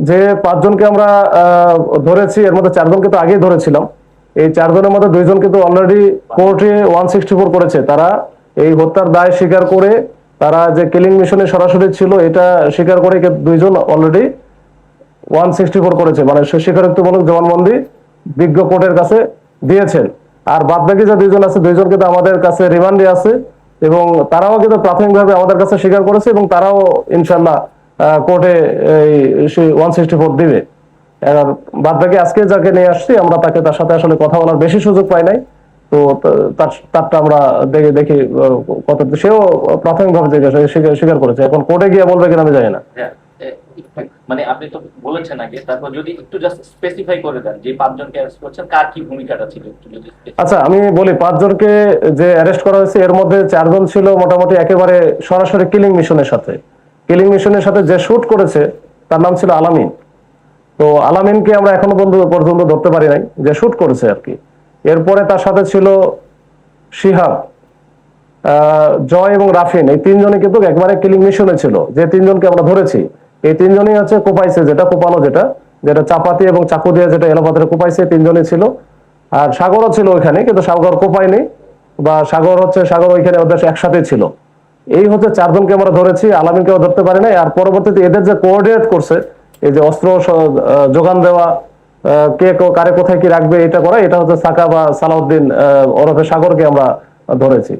যে পাঁচজনকে আমরা ধরেছি এর মধ্যে চারজনকে তো আগেই ধরেছিলাম। এই চারজনের মধ্যে দুইজন কিন্তু অলরেডি কোর্টে 164 করেছে। তারা এই হত্যার দায় স্বীকার করে, তারা যে কিলিং মিশনে সরাসরি ছিল এটা স্বীকার করে দুইজন অলরেডি 164 করেছে, মানে স্বীকারোক্তিমূলক জবানবন্দি বিজ্ঞ কোর্টের কাছে দিয়েছেন। আর বাদ বাকি যে দুইজন আছে, দুইজন কিন্তু আমাদের কাছে রিমান্ডে আছে এবং তারাও কিন্তু প্রাথমিকভাবে আমাদের কাছে স্বীকার করেছে এবং তারাও ইনশাল্লাহ কোর্টে এই 164 দিবে। আর বাদ বাকি আজকে যাকে নিয়ে আসছি আমরা তার সাথে আসলে কথা বলার বেশি সুযোগ পাই নাই, তো তারটা আমরা দেখি কত, সেও প্রাথমিকভাবে স্বীকার করেছে। এখন কোর্টে গিয়ে বলবে কিনা আমি জানি না। মানে আপনি তো বলেছেন আগে, তারপর যদি একটু জাস্ট স্পেসিফাই করে দেন যে পাঁচজনকে অ্যারেস্ট করছেন কার কি ভূমিকাটা ছিল একটু যদি। আচ্ছা, আমি বলি পাঁচজনকে যে অ্যারেস্ট করা হয়েছে এর মধ্যে চারজন ছিল মোটামুটি একেবারে সরাসরি কিলিং মিশনের সাথে। কিলিং মিশনের সাথে যে শুট করেছে তার নাম ছিল আলামিন। তো আলামিনকে আমরা এখনো পর্যন্ত ধরতে পারি নাই, যে শুট করেছে আর কি। এরপরে তার সাথে ছিল শিহাব, জয় এবং রাফিন, এই তিনজনই কিন্তু একবারে কিলিং মিশনে ছিল। যে তিনজনকে আমরা ধরেছি এই তিনজনই হচ্ছে কোপাইছে, যেটা কোপানো, যেটা চাপাতি এবং চাকু দিয়ে যেটা এলোপাতারে কোপাইছে, তিনজনই ছিল। আর সাগরও ছিল ওইখানে, কিন্তু সাগর কোপায়নি, বা সাগর ওইখানে ওদের একসাথে ছিল। এই হচ্ছে চারজনকে আমরা ধরেছি, আলামিনকেও ধরতে পারি নাই। আর পরবর্তীতে এদের যে কোঅর্ডিনেট করছে, এই যে অস্ত্র যোগান দেওয়া, কে কারে কোথায় কি রাখবে এটা করা, এটা হচ্ছে সাকা বা সালাউদ্দিন ওরফে সাগরকে আমরা ধরেছি।